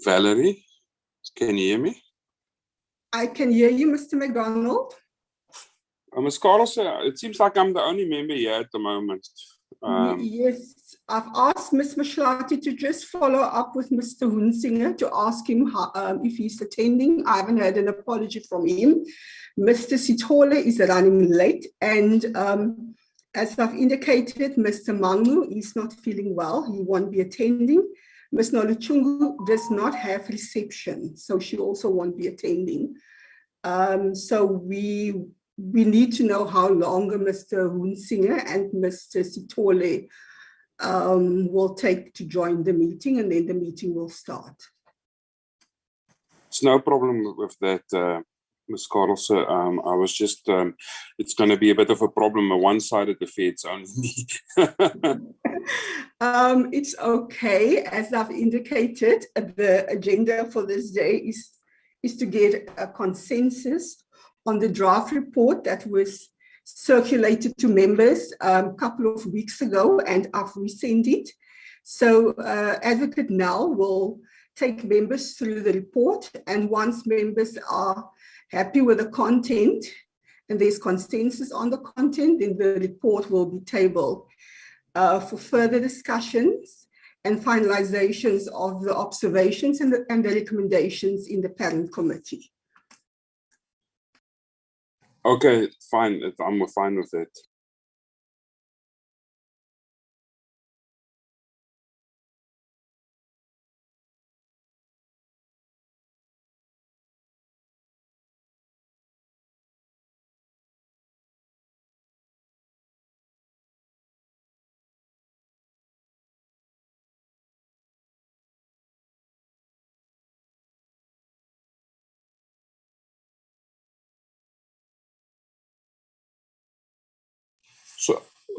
Valerie, can you hear me? I can hear you, Mr. McDonald. Ms. Carlson, it seems like I'm the only member here at the moment. Yes, I've asked Ms. Mashlati to just follow up with Mr. Hunsinger to ask him how, if he's attending. I haven't heard an apology from him. Mr. Sitole is running late, and as I've indicated, Mr. Mangu is not feeling well. He won't be attending. Ms. Noluchungu does not have reception, so she also won't be attending. So we need to know how long Mr. Hunsinger and Mr. Sitole will take to join the meeting, and then the meeting will start. It's no problem with that, Ms. Carlson. I was just, it's going to be a bit of a problem on one side of the fence only. It's okay. As I've indicated, the agenda for this day is to get a consensus on the draft report that was circulated to members a couple of weeks ago, and I've resent it. So Advocate Nell will take members through the report, and once members are happy with the content and there's consensus on the content, then the report will be tabled for further discussions and finalizations of the observations and the recommendations in the parent committee. Okay, fine. I'm fine with it.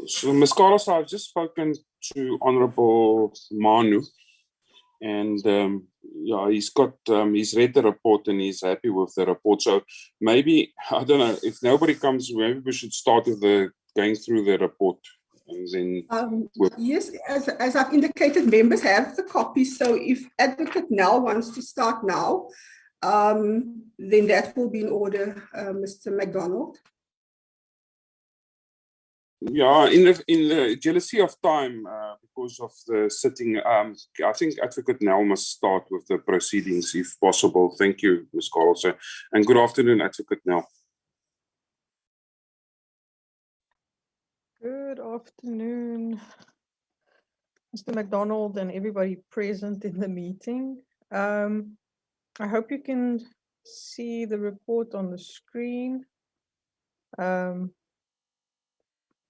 So Ms. Carlos, I've just spoken to Honorable Manu, and yeah, he's read the report and he's happy with the report. So maybe, I don't know, if nobody comes, maybe we should start with going through the report. And then yes, as I've indicated, members have the copy. So if Advocate Nell wants to start now, then that will be in order, Mr. McDonald. Yeah, in the jealousy of time, because of the sitting, I think Advocate Nell must start with the proceedings if possible. Thank you, Ms. Carlson. And good afternoon, Advocate Nell. Good afternoon, Mr. McDonald and everybody present in the meeting. I hope you can see the report on the screen.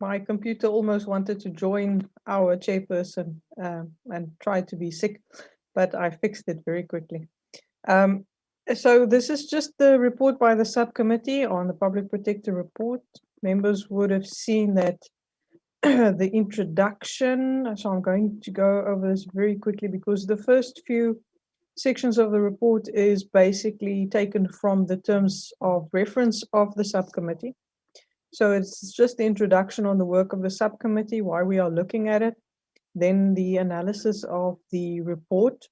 My computer almost wanted to join our chairperson and tried to be sick, but I fixed it very quickly. So this is just the report by the subcommittee on the Public Protector report. Members would have seen that the introduction, so I'm going to go over this very quickly because the first few sections of the report is basically taken from the terms of reference of the subcommittee. So it's just the introduction on the work of the subcommittee, why we are looking at it, then the analysis of the report.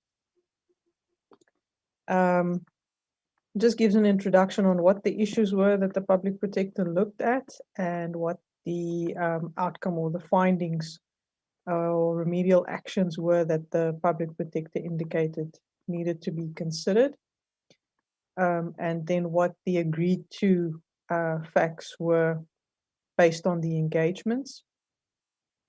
Just gives an introduction on what the issues were that the Public Protector looked at and what the outcome or the findings or remedial actions were that the Public Protector indicated needed to be considered. And then what the agreed to facts were based on the engagements.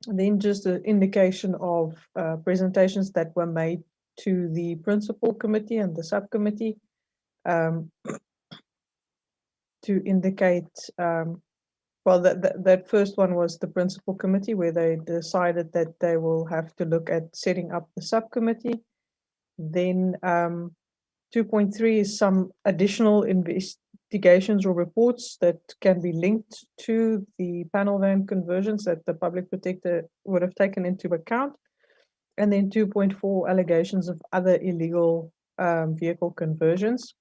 And then just an indication of presentations that were made to the principal committee and the subcommittee to indicate, well, that first one was the principal committee where they decided that they will have to look at setting up the subcommittee. Then 2.3 is some additional investigations or reports that can be linked to the panel van conversions that the Public Protector would have taken into account. And then 2.4 allegations of other illegal vehicle conversions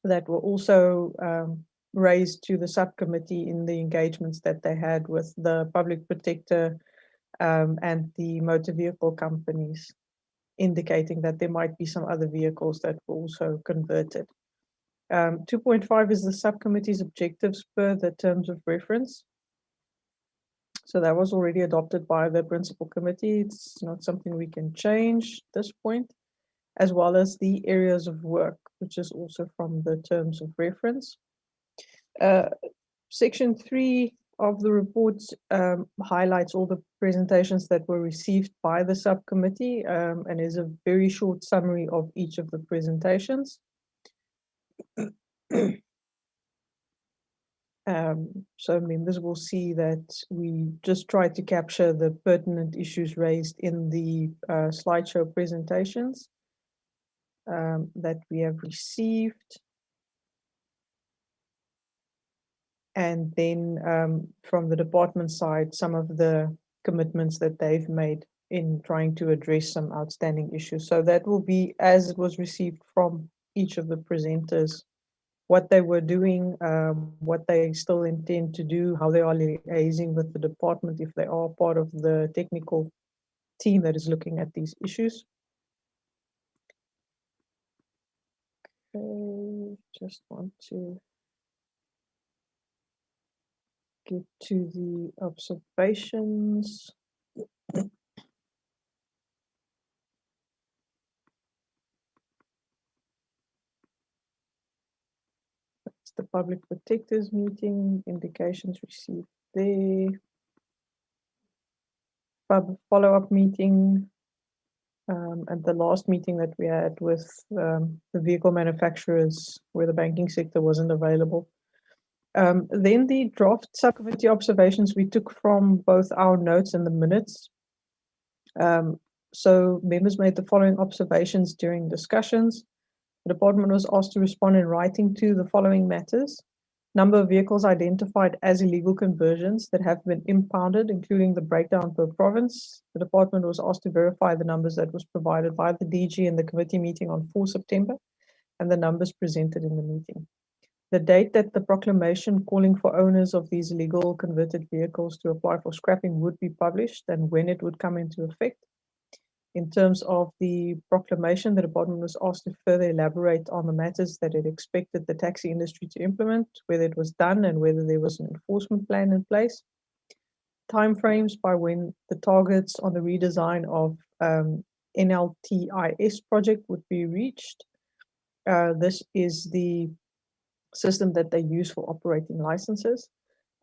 that were also raised to the subcommittee in the engagements that they had with the Public Protector and the motor vehicle companies indicating that there might be some other vehicles that were also converted. 2.5 is the subcommittee's objectives per the terms of reference. So that was already adopted by the principal committee. It's not something we can change at this point, as well as the areas of work, which is also from the terms of reference. Section 3 of the report highlights all the presentations that were received by the subcommittee and is a very short summary of each of the presentations. So members will see that we just try to capture the pertinent issues raised in the slideshow presentations that we have received. And then from the department side, some of the commitments that they've made in trying to address some outstanding issues. So that will be as it was received from each of the presenters, what they were doing, what they still intend to do, how they are liaising with the department if they are part of the technical team that is looking at these issues. Okay, just want to get to the observations. That's the public protectors meeting, indications received there. Follow-up meeting, and the last meeting that we had with the vehicle manufacturers where the banking sector wasn't available. Then the draft subcommittee observations we took from both our notes and the minutes. So members made the following observations during discussions. The department was asked to respond in writing to the following matters. Number of vehicles identified as illegal conversions that have been impounded, including the breakdown per province. The department was asked to verify the numbers that was provided by the DG in the committee meeting on 4 September and the numbers presented in the meeting. The date that the proclamation calling for owners of these illegal converted vehicles to apply for scrapping would be published and when it would come into effect. In terms of the proclamation, the department was asked to further elaborate on the matters that it expected the taxi industry to implement, whether it was done and whether there was an enforcement plan in place. Timeframes by when the targets on the redesign of NLTIS project would be reached. This is the system that they use for operating licenses.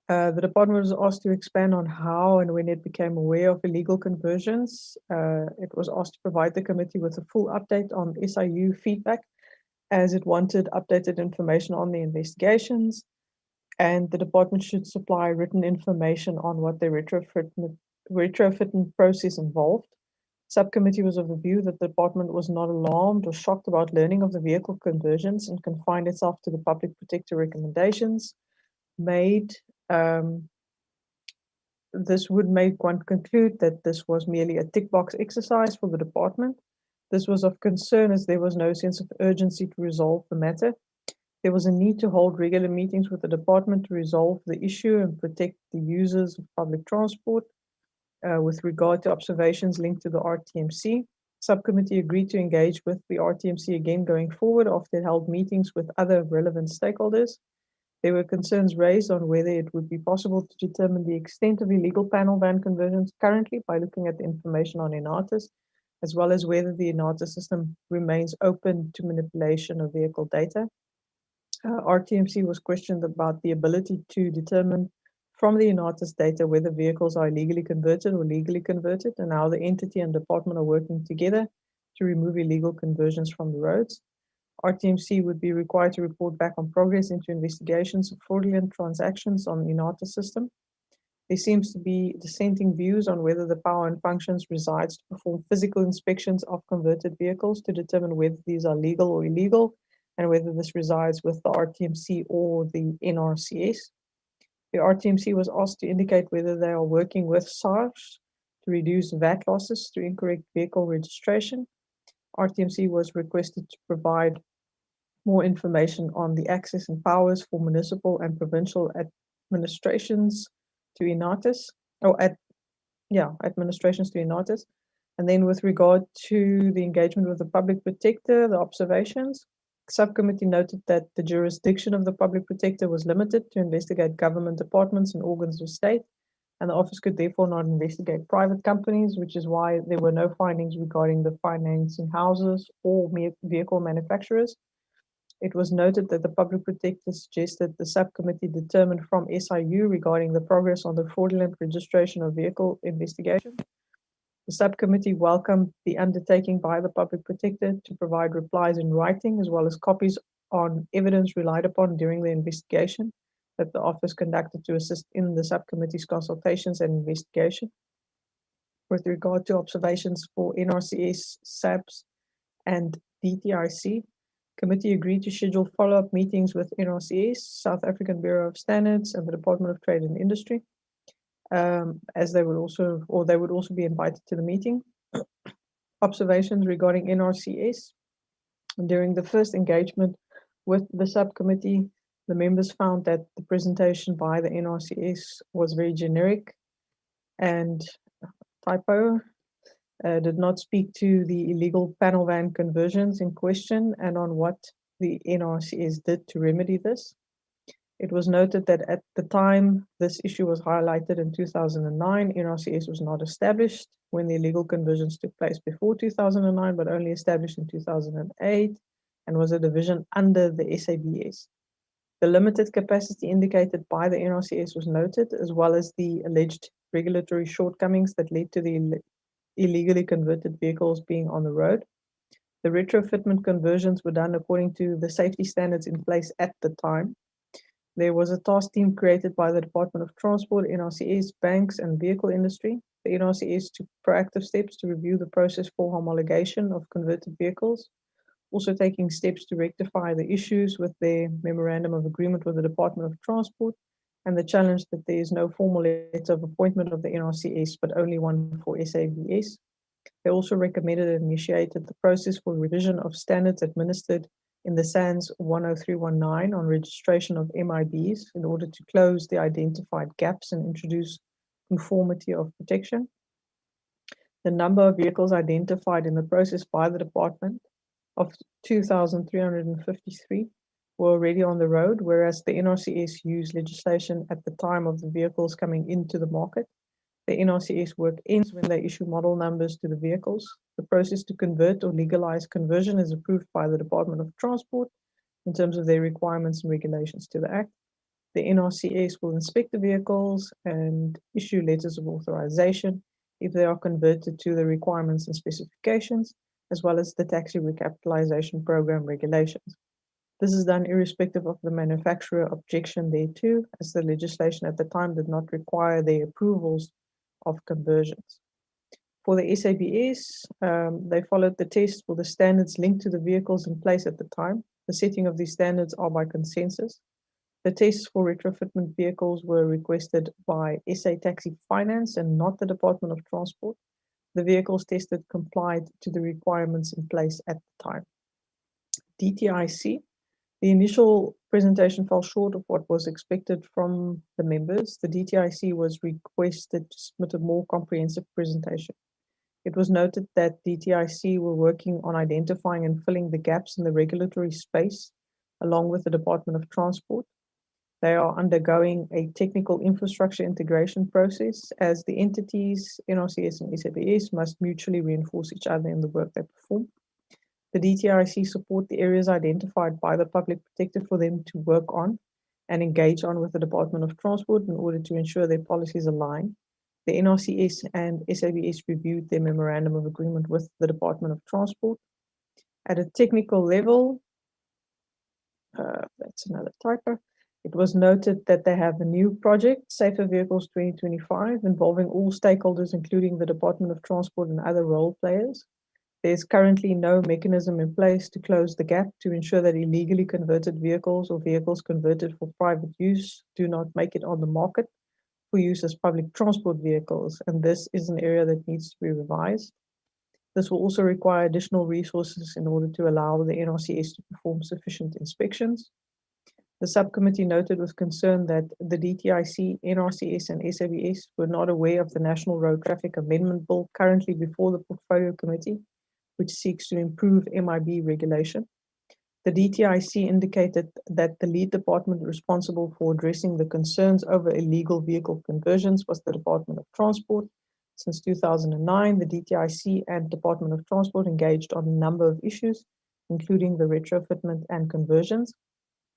The department was asked to expand on how and when it became aware of illegal conversions. It was asked to provide the committee with a full update on SIU feedback as it wanted updated information on the investigations. And the department should supply written information on what the retrofitting process involved. Subcommittee was of the view that the department was not alarmed or shocked about learning of the vehicle conversions and confined itself to the public protector recommendations made. This would make one conclude that this was merely a tick box exercise for the department. This was of concern as there was no sense of urgency to resolve the matter. There was a need to hold regular meetings with the department to resolve the issue and protect the users of public transport. With regard to observations linked to the RTMC, subcommittee agreed to engage with the RTMC again going forward after it held meetings with other relevant stakeholders. There were concerns raised on whether it would be possible to determine the extent of illegal panel van conversions currently by looking at the information on Nrcs, as well as whether the Nrcs system remains open to manipulation of vehicle data. RTMC was questioned about the ability to determine from the Nrcs data whether vehicles are illegally converted or legally converted and how the entity and department are working together to remove illegal conversions from the roads. RTMC would be required to report back on progress into investigations of fraudulent transactions on the Nrcs system. There seems to be dissenting views on whether the power and functions resides to perform physical inspections of converted vehicles to determine whether these are legal or illegal and whether this resides with the RTMC or the Nrcs. The RTMC was asked to indicate whether they are working with SARS to reduce VAT losses through incorrect vehicle registration. RTMC was requested to provide more information on the access and powers for municipal and provincial administrations to Nrcs, administrations to Nrcs. And then with regard to the engagement with the public protector, the observations, subcommittee noted that the jurisdiction of the public protector was limited to investigate government departments and organs of state, and the office could therefore not investigate private companies, which is why there were no findings regarding the financing houses or vehicle manufacturers. It was noted that the public protector suggested the subcommittee determine from SIU regarding the progress on the fraudulent registration of vehicle investigation. The subcommittee welcomed the undertaking by the public protector to provide replies in writing as well as copies on evidence relied upon during the investigation that the office conducted to assist in the subcommittee's consultations and investigation. With regard to observations for NRCS, SAPS, and DTIC, committee agreed to schedule follow-up meetings with NRCS, South African Bureau of Standards, and the Department of Trade and Industry, as they would also be invited to the meeting. Observations regarding NRCS. During the first engagement with the subcommittee, the members found that the presentation by the NRCS was very generic and typo, did not speak to the illegal panel van conversions in question and on what the NRCS did to remedy this. It was noted that at the time this issue was highlighted in 2009, NRCS was not established when the illegal conversions took place before 2009, but only established in 2008 and was a division under the SABS. The limited capacity indicated by the NRCS was noted, as well as the alleged regulatory shortcomings that led to the illegally converted vehicles being on the road. The retrofitment conversions were done according to the safety standards in place at the time. There was a task team created by the Department of Transport, NRCS, banks, and vehicle industry. The NRCS took proactive steps to review the process for homologation of converted vehicles, also taking steps to rectify the issues with their memorandum of agreement with the Department of Transport and the challenge that there is no formal letter of appointment of the NRCS, but only one for SABS. They also recommended and initiated the process for revision of standards administered in the SANS 10319 on registration of MIBs in order to close the identified gaps and introduce conformity of protection. The number of vehicles identified in the process by the department of 2,353 were already on the road, whereas the NRCS used legislation at the time of the vehicles coming into the market. The NRCS work ends when they issue model numbers to the vehicles. The process to convert or legalize conversion is approved by the Department of Transport in terms of their requirements and regulations to the Act. The NRCS will inspect the vehicles and issue letters of authorization if they are converted to the requirements and specifications, as well as the taxi recapitalization program regulations. This is done irrespective of the manufacturer objection thereto, as the legislation at the time did not require their approvals of conversions. For the SABS, they followed the test for the standards linked to the vehicles in place at the time. The setting of these standards are by consensus. The tests for retrofitment vehicles were requested by SA Taxi Finance and not the Department of Transport. The vehicles tested complied to the requirements in place at the time. DTIC. The initial presentation fell short of what was expected from the members. The DTIC was requested to submit a more comprehensive presentation. It was noted that DTIC were working on identifying and filling the gaps in the regulatory space, along with the Department of Transport. They are undergoing a technical infrastructure integration process, as the entities, NRCS and SABS, must mutually reinforce each other in the work they perform. The DTIC support the areas identified by the public protector for them to work on and engage on with the Department of Transport in order to ensure their policies align. The NRCS and SABS reviewed their memorandum of agreement with the Department of Transport. At a technical level, that's another typo, it was noted that they have a new project, Safer Vehicles 2025, involving all stakeholders, including the Department of Transport and other role players. There's currently no mechanism in place to close the gap to ensure that illegally converted vehicles or vehicles converted for private use do not make it on the market for use as public transport vehicles, and this is an area that needs to be revised. This will also require additional resources in order to allow the NRCS to perform sufficient inspections. The subcommittee noted with concern that the DTIC, NRCS, and SABS were not aware of the National Road Traffic Amendment Bill currently before the Portfolio Committee, which seeks to improve MIB regulation. The DTIC indicated that the lead department responsible for addressing the concerns over illegal vehicle conversions was the Department of Transport. Since 2009, the DTIC and Department of Transport engaged on a number of issues, including the retrofitment and conversions.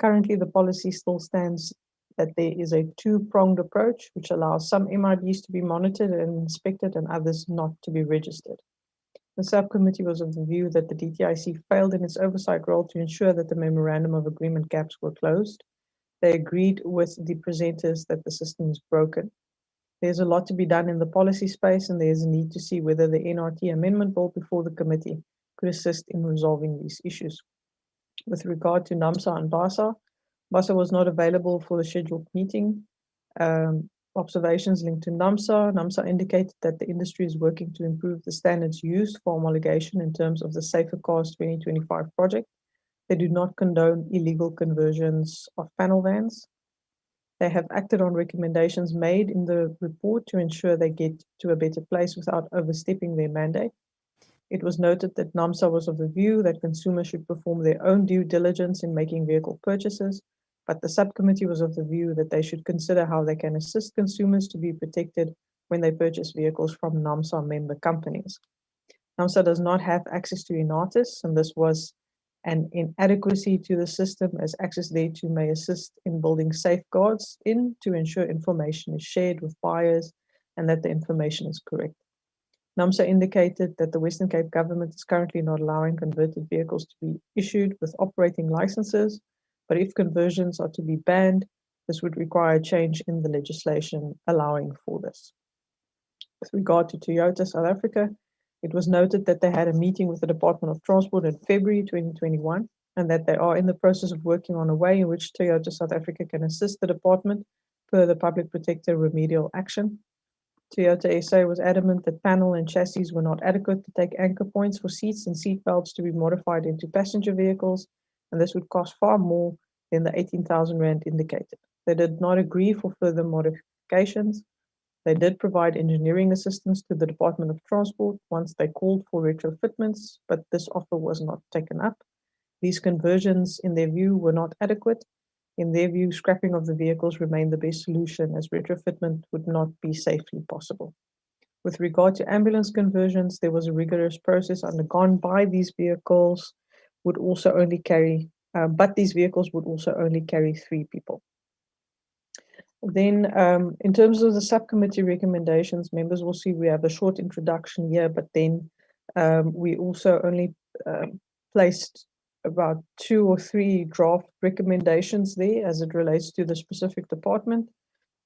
Currently, the policy still stands that there is a two-pronged approach, which allows some MIBs to be monitored and inspected and others not to be registered. The subcommittee was of the view that the DTIC failed in its oversight role to ensure that the memorandum of agreement gaps were closed. They agreed with the presenters that the system is broken. There's a lot to be done in the policy space, and there's a need to see whether the NRT amendment bill before the committee could assist in resolving these issues. With regard to NAMSA and BASA, BASA was not available for the scheduled meeting. Observations linked to NAMSA. NAMSA indicated that the industry is working to improve the standards used for homologation in terms of the Safer Cars 2025 project. They do not condone illegal conversions of panel vans. They have acted on recommendations made in the report to ensure they get to a better place without overstepping their mandate. It was noted that NAMSA was of the view that consumers should perform their own due diligence in making vehicle purchases, but the subcommittee was of the view that they should consider how they can assist consumers to be protected when they purchase vehicles from NAMSA member companies. NAMSA does not have access to Nrcs, and this was an inadequacy to the system, as access thereto may assist in building safeguards to ensure information is shared with buyers and that the information is correct. NAMSA indicated that the Western Cape government is currently not allowing converted vehicles to be issued with operating licenses, but if conversions are to be banned, this would require a change in the legislation allowing for this. With regard to Toyota South Africa, it was noted that they had a meeting with the Department of Transport in February 2021, and that they are in the process of working on a way in which Toyota South Africa can assist the department per the Public Protector remedial action. Toyota SA was adamant that panel and chassis were not adequate to take anchor points for seats and seat belts to be modified into passenger vehicles, and this would cost far more than the 18,000 Rand indicated. They did not agree for further modifications. They did provide engineering assistance to the Department of Transport once they called for retrofitments, but this offer was not taken up. These conversions, in their view, were not adequate. In their view, scrapping of the vehicles remained the best solution, as retrofitment would not be safely possible. With regard to ambulance conversions, there was a rigorous process undergone by these vehicles, would also only carry, but these vehicles would also only carry 3 people. Then, in terms of the subcommittee recommendations, members will see we have a short introduction here, but then we also only placed about 2 or 3 draft recommendations there as it relates to the specific department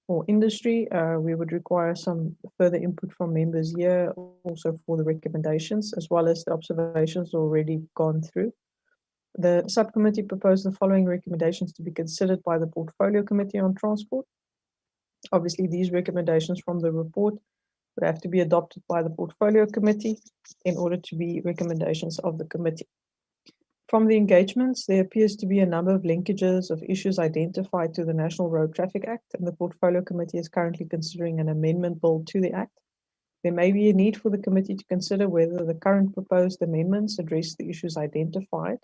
or industry. We would require some further input from members here also for the recommendations, as well as the observations already gone through. The subcommittee proposed the following recommendations to be considered by the Portfolio Committee on Transport. Obviously, these recommendations from the report would have to be adopted by the Portfolio Committee in order to be recommendations of the committee. From the engagements, there appears to be a number of linkages of issues identified to the National Road Traffic Act, and the Portfolio Committee is currently considering an amendment bill to the Act. There may be a need for the committee to consider whether the current proposed amendments address the issues identified,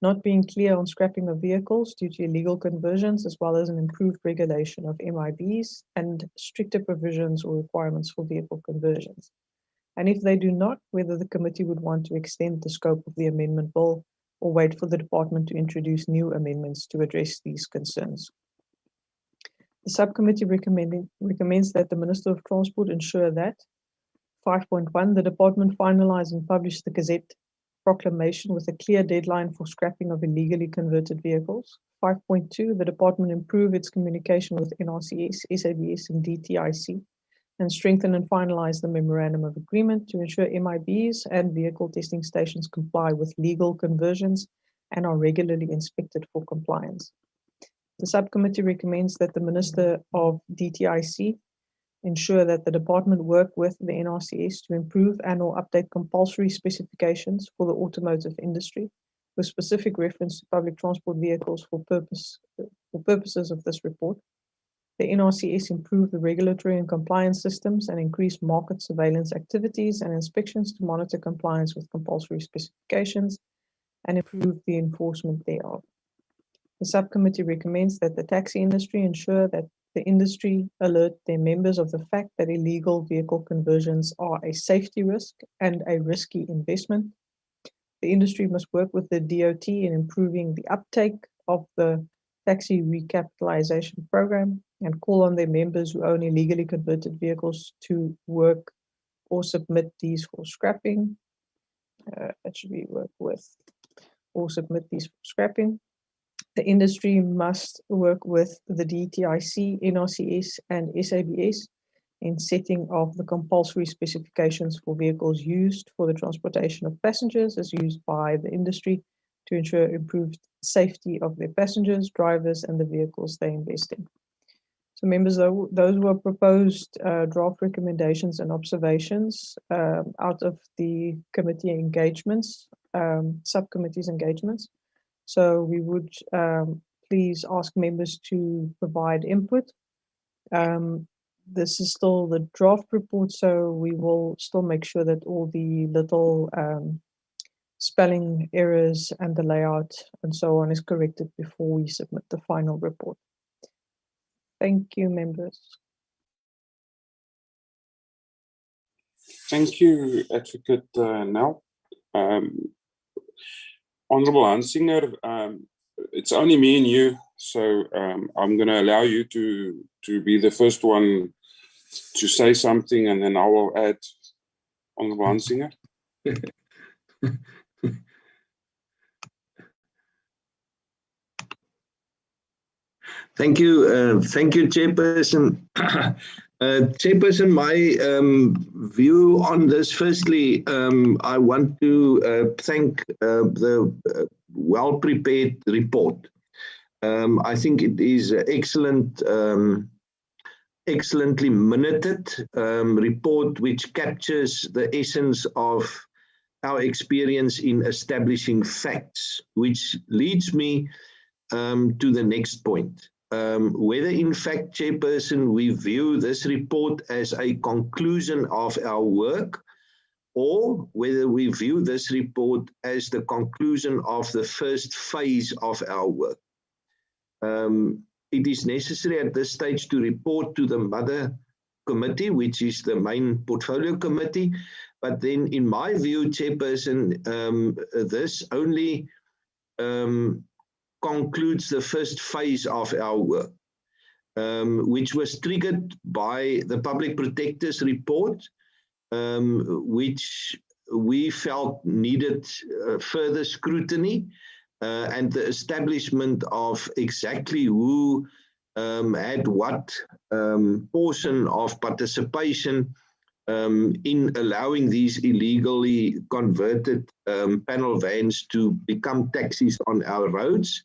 not being clear on scrapping of vehicles due to illegal conversions, as well as an improved regulation of MIBs and stricter provisions or requirements for vehicle conversions. And if they do not, whether the committee would want to extend the scope of the amendment bill or wait for the department to introduce new amendments to address these concerns. The subcommittee recommends that the Minister of Transport ensure that 5.1, the department finalize and publish the Gazette proclamation with a clear deadline for scrapping of illegally converted vehicles. 5.2, the department improve its communication with Nrcs, SABS, and DTIC, and strengthen and finalize the memorandum of agreement to ensure MIBs and vehicle testing stations comply with legal conversions and are regularly inspected for compliance. The subcommittee recommends that the Minister of DTIC ensure that the department work with the Nrcs to improve and/or update compulsory specifications for the automotive industry, with specific reference to public transport vehicles for purpose For purposes of this report, the NRCS improved the regulatory and compliance systems and increased market surveillance activities and inspections to monitor compliance with compulsory specifications and improve the enforcement thereof. The subcommittee recommends that the taxi industry ensure that the industry alert their members of the fact that illegal vehicle conversions are a safety risk and a risky investment. The industry must work with the DOT in improving the uptake of the taxi recapitalization program and call on their members who own illegally converted vehicles to work or submit these for scrapping. That should be work with or submit these for scrapping. The industry must work with the DTIC, NRCS, and SABS in setting of the compulsory specifications for vehicles used for the transportation of passengers as used by the industry to ensure improved safety of their passengers, drivers, and the vehicles they invest in. So members, those were proposed draft recommendations and observations out of the committee engagements, subcommittees engagements. So we would please ask members to provide input. This is still the draft report, so we will still make sure that all the little spelling errors and the layout and so on is corrected before we submit the final report. Thank you, members. Thank you, Advocate Nel. Honourable Hansinger, it's only me and you, so I'm going to allow you to be the first one to say something, and then I will add. Honourable Hansinger. Thank you, Chairperson. Chairperson, my view on this, firstly, I want to thank the well-prepared report. I think it is excellent, excellently minuted report which captures the essence of our experience in establishing facts, which leads me to the next point. Whether in fact, Chairperson, we view this report as a conclusion of our work, or whether we view this report as the conclusion of the first phase of our work. It is necessary at this stage to report to the mother committee, which is the main portfolio committee. But then in my view, Chairperson, this only concludes the first phase of our work, which was triggered by the Public Protector's report, which we felt needed further scrutiny and the establishment of exactly who had what portion of participation in allowing these illegally converted panel vans to become taxis on our roads,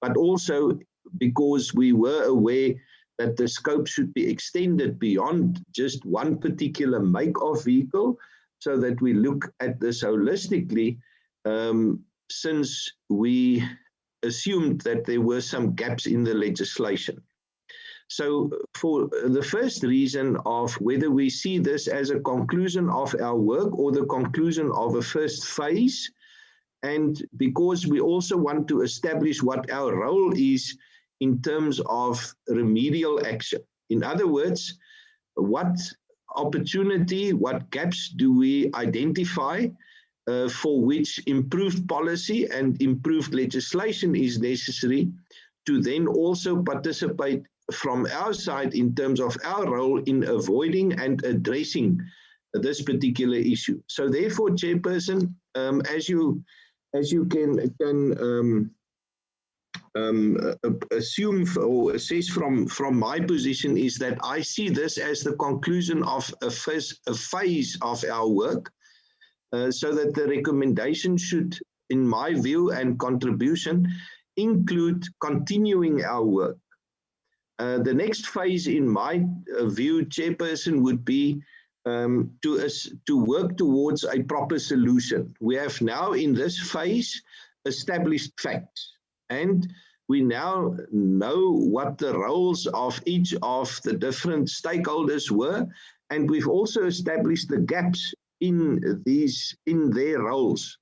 but also because we were aware that the scope should be extended beyond just one particular make of vehicle, so that we look at this holistically, since we assumed that there were some gaps in the legislation. So for the first reason of whether we see this as a conclusion of our work or the conclusion of a first phase, and because we also want to establish what our role is in terms of remedial action. In other words, what opportunity, what gaps do we identify for which improved policy and improved legislation is necessary to then also participate from our side in terms of our role in avoiding and addressing this particular issue. So therefore, Chairperson, as you can assume or assess from my position, is that I see this as the conclusion of a phase of our work, so that the recommendation should, in my view and contribution, include continuing our work. The next phase, in my view, Chairperson, would be to work towards a proper solution. We have now in this phase established facts, and we now know what the roles of each of the different stakeholders were, and we've also established the gaps in their roles.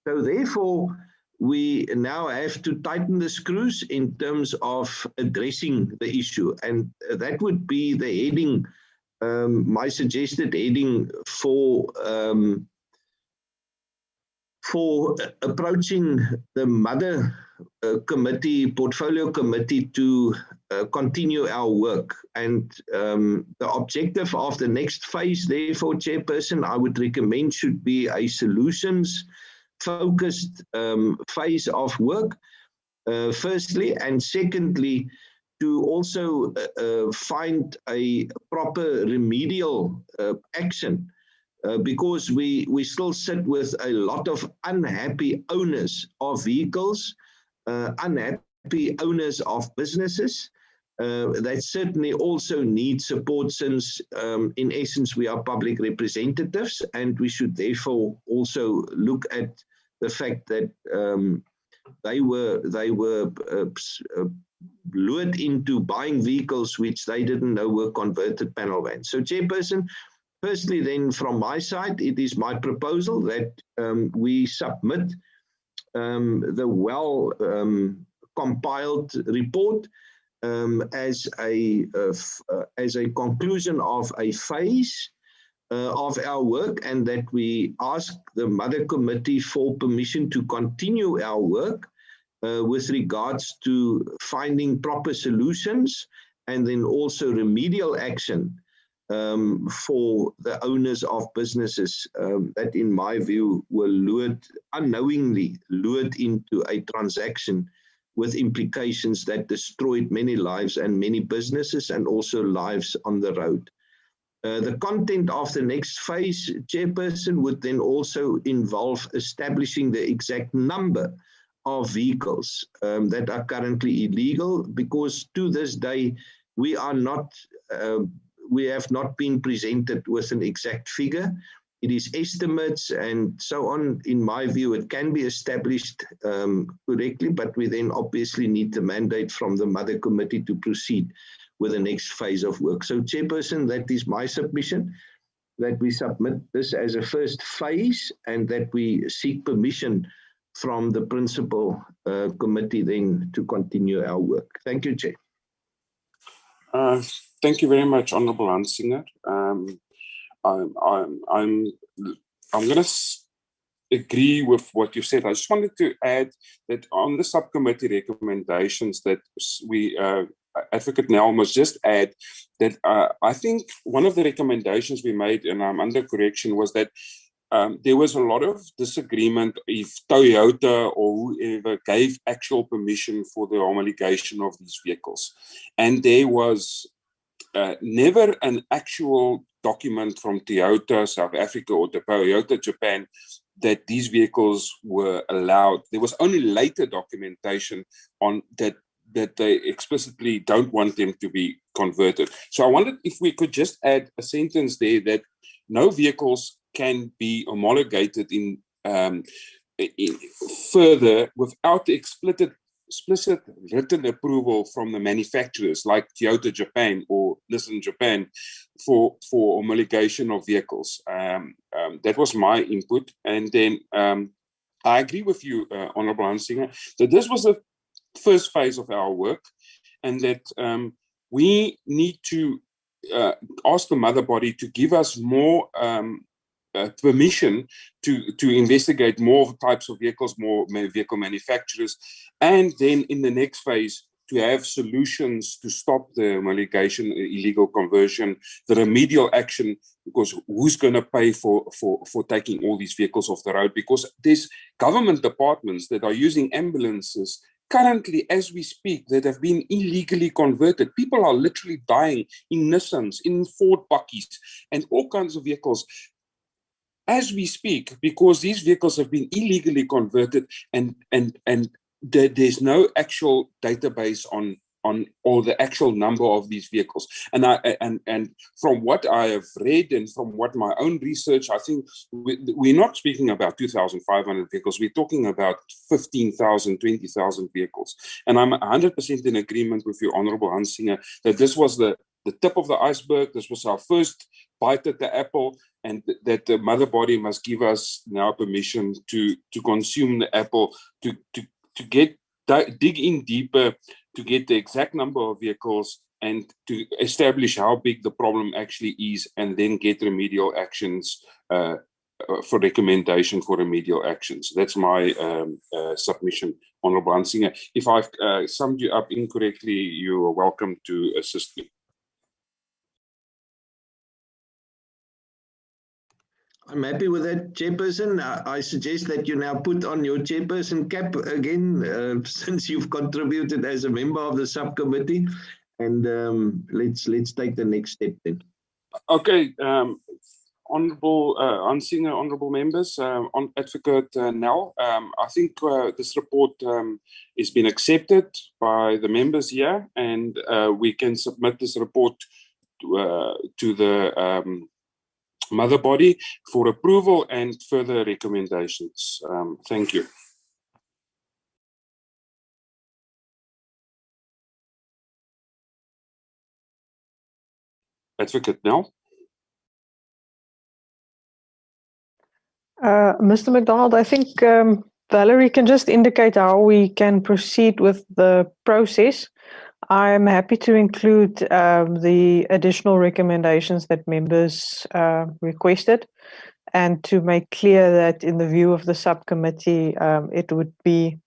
So therefore, we now have to tighten the screws in terms of addressing the issue, and that would be the heading, my suggested heading for approaching the mother committee, portfolio committee, to continue our work. And the objective of the next phase, therefore, Chairperson, I would recommend should be a solutions-focused phase of work, firstly, and secondly, to also find a proper remedial action. Because we still sit with a lot of unhappy owners of vehicles, unhappy owners of businesses that certainly also need support, since in essence we are public representatives, and we should therefore also look at the fact that they were lured into buying vehicles which they didn't know were converted panel vans. So, Chairperson, firstly, then, from my side, it is my proposal that we submit the well-compiled report as a conclusion of a phase of our work, and that we ask the Mother Committee for permission to continue our work with regards to finding proper solutions, and then also remedial action for the owners of businesses that, in my view, were unknowingly lured into a transaction with implications that destroyed many lives and many businesses, and also lives on the road. The content of the next phase, Chairperson, would then also involve establishing the exact number of vehicles that are currently illegal, because to this day we have not been presented with an exact figure. It is estimates and so on. In my view, it can be established correctly, but we then obviously need the mandate from the Mother Committee to proceed with the next phase of work. So, Chairperson, that is my submission, that we submit this as a first phase, and that we seek permission from the principal committee then to continue our work. Thank you, Chair. Thank you very much, Honourable Hansinger. I'm going to agree with what you said. I just wanted to add that on the subcommittee recommendations that we, Advocate Nel must just add that I think one of the recommendations we made, and I'm under correction, was that there was a lot of disagreement if Toyota or whoever gave actual permission for the homologation of these vehicles. And there was never an actual document from Toyota South Africa or Toyota Japan that these vehicles were allowed. There was only later documentation on that they explicitly don't want them to be converted. So I wondered if we could just add a sentence there that no vehicles can be homologated in further without the explicit written approval from the manufacturers like Toyota Japan or Nissan Japan for homologation of vehicles. That was my input. And then I agree with you, Honourable Hansinger, that this was the first phase of our work, and that we need to ask the mother body to give us more permission to investigate more types of vehicles, more vehicle manufacturers, and then in the next phase to have solutions to stop the homologation, illegal conversion, the remedial action, because who's going to pay for taking all these vehicles off the road? Because there's government departments that are using ambulances currently, as we speak, that have been illegally converted. People are literally dying in Nissans, in Ford Buckies, and all kinds of vehicles as we speak, because these vehicles have been illegally converted, and there's no actual database on or the actual number of these vehicles. And from what I have read and from what my own research, I think we're not speaking about 2,500 vehicles. We're talking about 15,000, 20,000 vehicles. And I'm 100% in agreement with you, Honorable Hansinger, that this was the tip of the iceberg. This was our first bite at the apple, and that the mother body must give us now permission to consume the apple, to dig in deeper, to get the exact number of vehicles and to establish how big the problem actually is, and then get remedial actions for recommendation for remedial actions. That's my submission, Honorable Hansinger. If I've summed you up incorrectly, you are welcome to assist me. I'm happy with that, Chairperson. I suggest that you now put on your Chairperson cap again, since you've contributed as a member of the subcommittee. And let's take the next step then. Okay, Honorable Hansinger, honorable members, on Advocate Nel, I think this report has been accepted by the members here, and we can submit this report to the mother body for approval and further recommendations. Thank you. Advocate Nel. Mr. McDonald, I think Valerie can just indicate how we can proceed with the process. I'm happy to include the additional recommendations that members requested, and to make clear that in the view of the subcommittee, it would be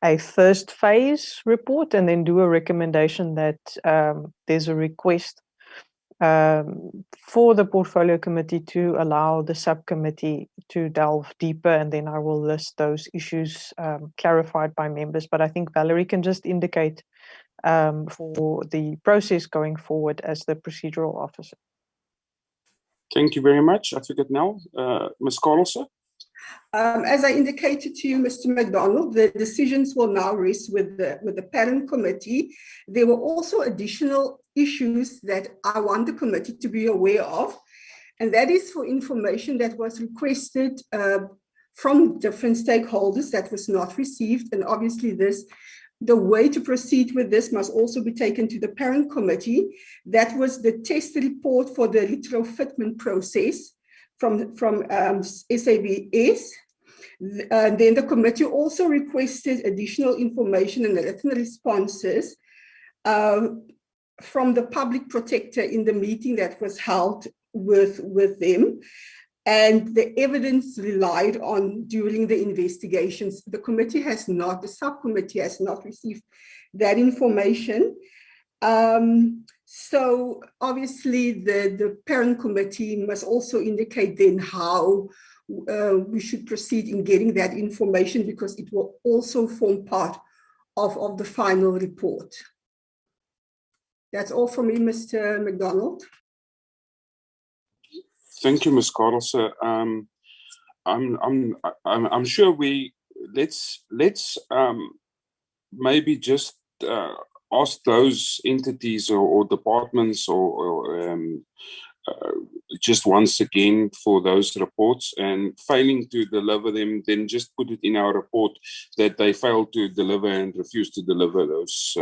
a first phase report, and then do a recommendation that there's a request for the portfolio committee to allow the subcommittee to delve deeper, and then I will list those issues clarified by members. But I think Valerie can just indicate for the process going forward as the procedural officer. Thank you very much, Advocate Nel. Ms. Carlson. As I indicated to you, Mr. McDonald, the decisions will now rest with the parent committee. There were also additional issues that I want the committee to be aware of, and that is for information that was requested from different stakeholders that was not received. And obviously the way to proceed with this must also be taken to the parent committee. That was the test report for the retrofitment process from SABS. Then the committee also requested additional information and written responses from the public protector in the meeting that was held with them, and the evidence relied on during the investigations. The committee has not, the subcommittee has not received that information. So obviously the parent committee must also indicate then how we should proceed in getting that information, because it will also form part of the final report. That's all from me, Mr. McDonald. Thank you, Ms. Carlson. I'm sure let's maybe just ask those entities or departments or just once again for those reports, and failing to deliver them, then just put it in our report that they failed to deliver and refuse to deliver those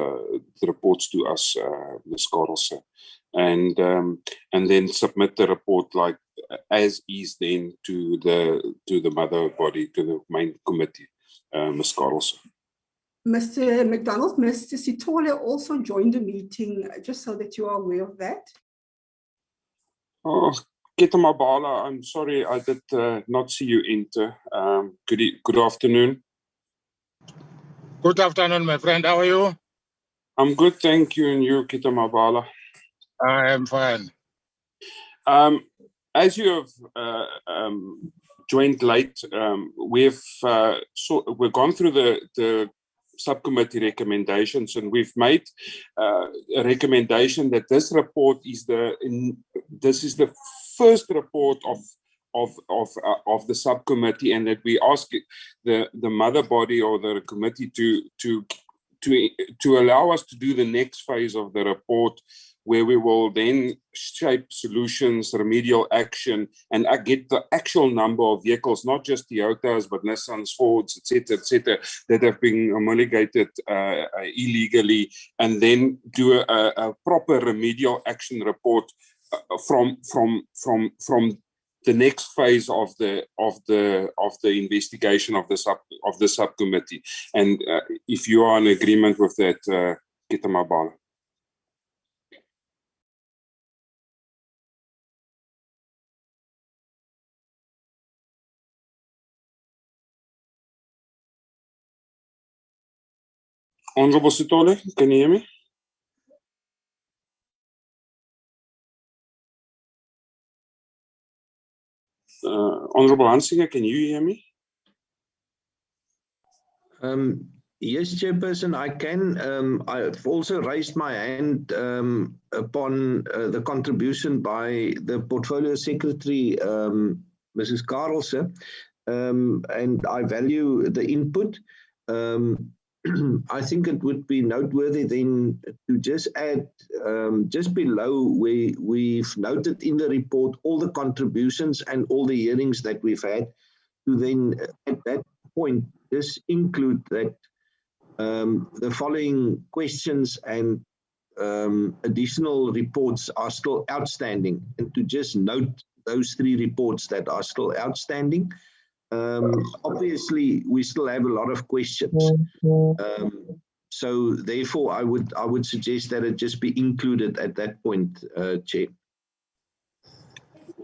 reports to us, Ms. Carlson, and then submit the report like as is then to the mother body, to the main committee, Ms. Carlson. Mr. McDonald, Mr. Sitole also joined the meeting, just so that you are aware of that. Oh, Ketamabala, I'm sorry I did not see you enter. Good afternoon. Good afternoon, my friend. How are you? I'm good, thank you. And you, Ketamabala? I am fine. As you have joined late, we've gone through the subcommittee recommendations, and we've made a recommendation that this report is the first report of the subcommittee, and that we ask the mother body or the committee to to allow us to do the next phase of the report, where we will then shape solutions, remedial action, and get the actual number of vehicles, not just Toyotas, but Nissans, Fords, etc., that have been homologated illegally, and then do a proper remedial action report from the next phase of the investigation of the subcommittee. And if you are in agreement with that, Kitamabala. Honorable Sitole, can you hear me? Honorable Hansinger, can you hear me? Yes, Chairperson, I can. I've also raised my hand upon the contribution by the Portfolio Secretary, Mrs. Carlse, and I value the input. I think it would be noteworthy then to just add, just below where we've noted in the report all the contributions and all the hearings that we've had, to then at that point just include that the following questions and additional reports are still outstanding, and to just note those 3 reports that are still outstanding. Obviously, we still have a lot of questions. So therefore, I would suggest that it just be included at that point, Chair.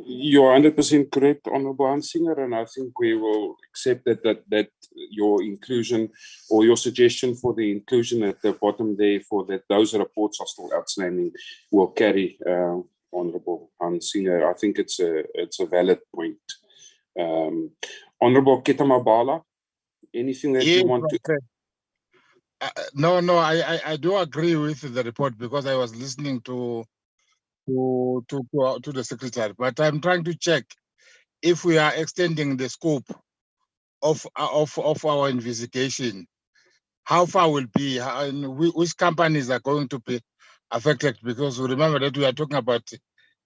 You're 100% correct, Honorable Hansinger, and I think we will accept that your inclusion or your suggestion for the inclusion at the bottom there, for that those reports are still outstanding, will carry, Honorable Hansinger. I think it's a valid point. Honorable Kitamabala, anything that you want to? No, I do agree with the report, because I was listening to the secretary, but I'm trying to check if we are extending the scope of our investigation. How far will be, which companies are going to be affected? Because remember that we are talking about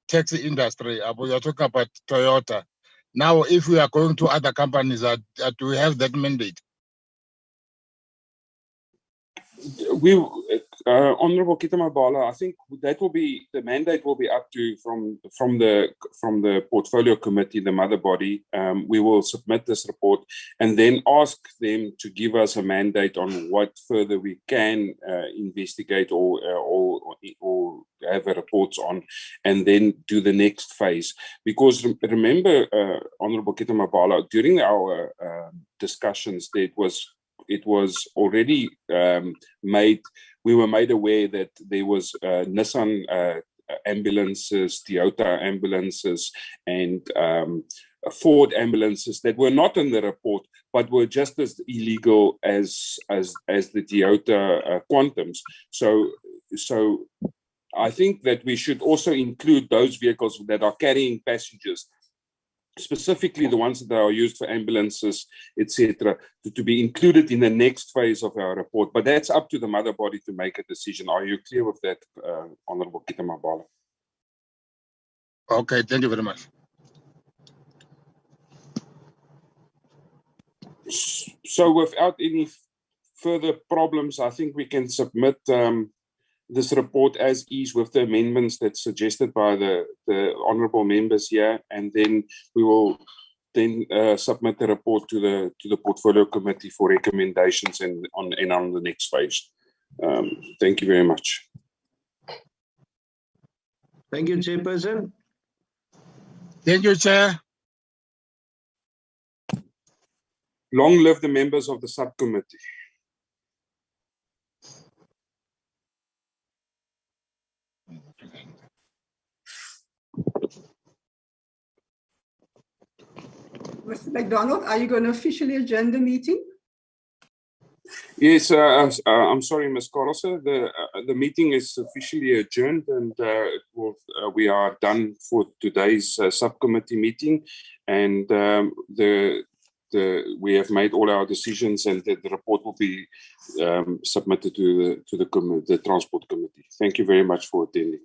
taxi industry, we are talking about Toyota. Now, if we are going to other companies, do we have that mandate? Honorable Kitamabala, I think that will be, the mandate will be up to from the portfolio committee, the mother body. We will submit this report and then ask them to give us a mandate on what further we can investigate or have reports on, and then do the next phase. Because remember, Honorable Kitamabala, during our discussions, it was already made. We were made aware that there was Nissan ambulances, Toyota ambulances, and Ford ambulances that were not in the report, but were just as illegal as the Toyota Quantums. So I think that we should also include those vehicles that are carrying passengers, specifically the ones that are used for ambulances, etc., to be included in the next phase of our report. But that's up to the mother body to make a decision. Are you clear with that, Honorable Kitamabala? Okay, thank you very much. So without any further problems, I think we can submit this report as is with the amendments that's suggested by the honourable members here, and then we will then submit the report to the portfolio committee for recommendations and on the next phase. Thank you very much. Thank you, Chairperson. Thank you, Chair. Long live the members of the subcommittee. Mr. McDonald, are you going to officially adjourn the meeting? Yes, I'm sorry, Ms. Carlse. The meeting is officially adjourned, and we are done for today's subcommittee meeting, and the we have made all our decisions, and that the report will be submitted to the Transport Committee. Thank you very much for attending.